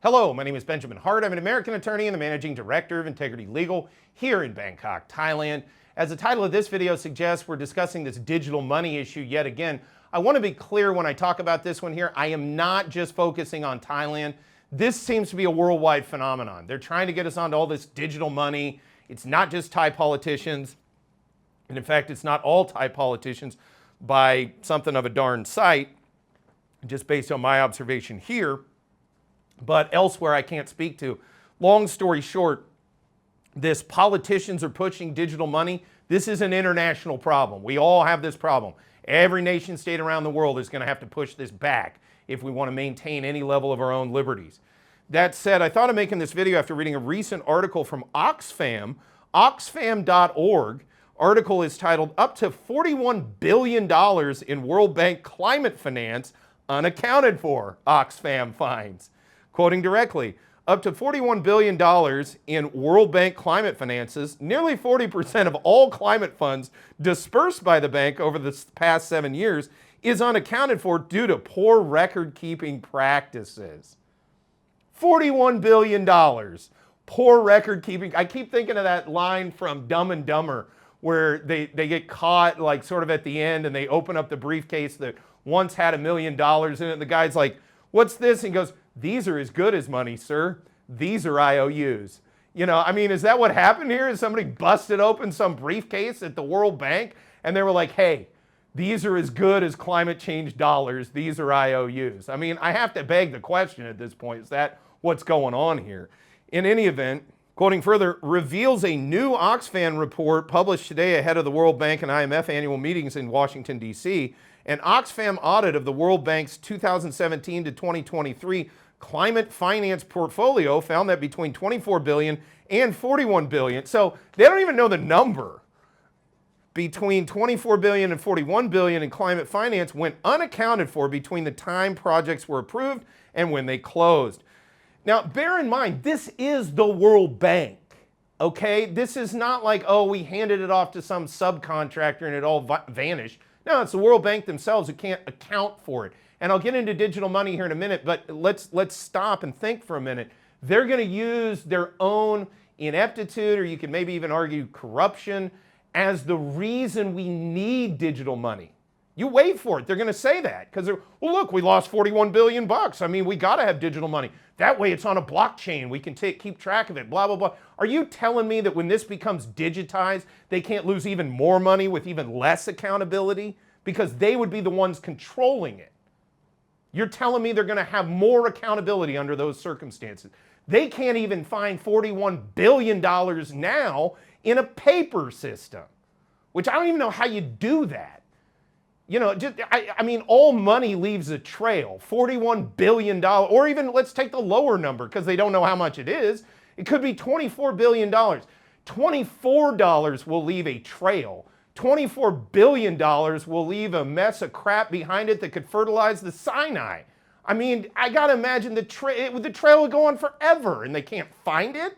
Hello, my name is Benjamin Hart. I'm an American attorney and the managing director of Integrity Legal here in Bangkok, Thailand. As the title of this video suggests, we're discussing this digital money issue yet again. I want to be clear when I talk about this one here, I am not just focusing on Thailand. This seems to be a worldwide phenomenon. They're trying to get us onto all this digital money. It's not just Thai politicians. And in fact, it's not all Thai politicians by something of a darn sight, just based on my observation here. But elsewhere I can't speak to. Long story short, this politicians are pushing digital money. This is an international problem. We all have this problem. Every nation state around the world is going to have to push this back if we want to maintain any level of our own liberties. That said, I thought of making this video after reading a recent article from Oxfam, Oxfam.org. Article is titled, "Up to $41 billion in World Bank Climate Finance Unaccounted For, Oxfam finds." Quoting directly, up to $41 billion in World Bank climate finances, nearly 40% of all climate funds dispersed by the bank over the past 7 years, is unaccounted for due to poor record-keeping practices. $41 billion, poor record-keeping. I keep thinking of that line from Dumb and Dumber where they get caught like sort of at the end and they open up the briefcase that once had $1 million in it and the guy's like, "What's this?" And he goes, "These are as good as money, sir. These are IOUs." You know, I mean, is that what happened here? Is somebody busted open some briefcase at the World Bank and they were like, "Hey, these are as good as climate change dollars. These are IOUs." I mean, I have to beg the question at this point, is that what's going on here? In any event, quoting further, reveals a new Oxfam report published today ahead of the World Bank and IMF annual meetings in Washington, D.C. An Oxfam audit of the World Bank's 2017 to 2023 climate finance portfolio found that between $24 billion and $41 billion, so they don't even know the number, between $24 billion and $41 billion in climate finance went unaccounted for between the time projects were approved and when they closed. Now, bear in mind, this is the World Bank, okay? This is not like, oh, we handed it off to some subcontractor and it all vanished. No, it's the World Bank themselves who can't account for it. And I'll get into digital money here in a minute, but let's stop and think for a minute. They're going to use their own ineptitude, or you could maybe even argue corruption, as the reason we need digital money. You wait for it. They're going to say that because well, look, we lost 41 billion bucks. I mean, we got to have digital money. That way it's on a blockchain. We can keep track of it, blah, blah, blah. Are you telling me that when this becomes digitized, they can't lose even more money with even less accountability? Because they would be the ones controlling it. You're telling me they're going to have more accountability under those circumstances. They can't even find $41 billion now in a paper system, which I don't even know how you do that. You know, I mean, all money leaves a trail. $41 billion, or even let's take the lower number because they don't know how much it is. It could be $24 billion. $24 will leave a trail. $24 billion will leave a mess of crap behind it that could fertilize the Sinai. I mean, I got to imagine the trail would go on forever and they can't find it.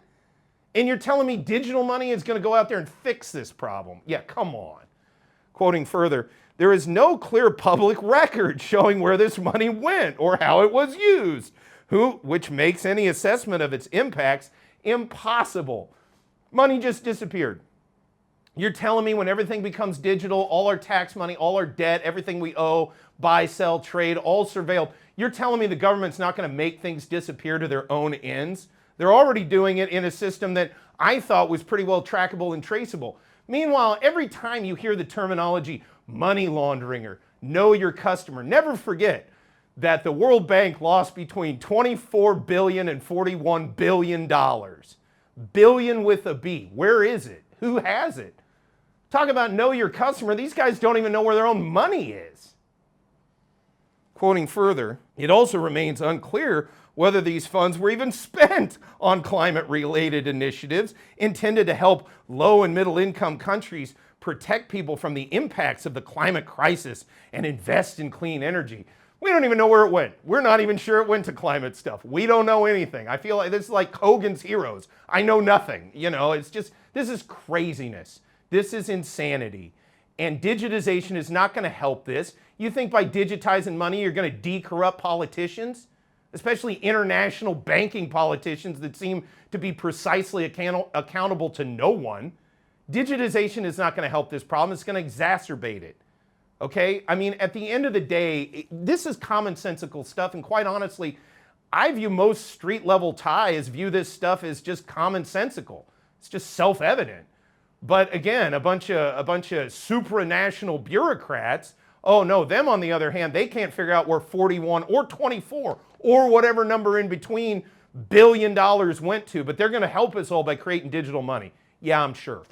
And you're telling me digital money is going to go out there and fix this problem? Yeah, come on. Quoting further, there is no clear public record showing where this money went or how it was used, which makes any assessment of its impacts impossible. Money just disappeared. You're telling me when everything becomes digital, all our tax money, all our debt, everything we owe, buy, sell, trade, all surveilled, you're telling me the government's not going to make things disappear to their own ends? They're already doing it in a system that I thought was pretty well trackable and traceable. Meanwhile, every time you hear the terminology money laundering or know your customer, never forget that the World Bank lost between $24 billion and $41 billion. Billion with a B. Where is it? Who has it? Talk about know your customer. These guys don't even know where their own money is. Quoting further, it also remains unclear whether these funds were even spent on climate-related initiatives intended to help low and middle-income countries protect people from the impacts of the climate crisis and invest in clean energy. We don't even know where it went. We're not even sure it went to climate stuff. We don't know anything. I feel like this is like Hogan's Heroes. I know nothing. You know, it's just, this is craziness. This is insanity. And digitization is not going to help this. You think by digitizing money, you're going to decorrupt politicians? especially international banking politicians that seem to be precisely accountable to no one. Digitization is not going to help this problem. It's going to exacerbate it. Okay? I mean, at the end of the day, this is commonsensical stuff, and quite honestly, I view most street-level Thais view this stuff as just commonsensical. It's just self-evident. But again, a bunch of supranational bureaucrats, oh no, them on the other hand, they can't figure out where 41 or 24 or whatever number in between $1 billion went to, but they're going to help us all by creating digital money. Yeah, I'm sure.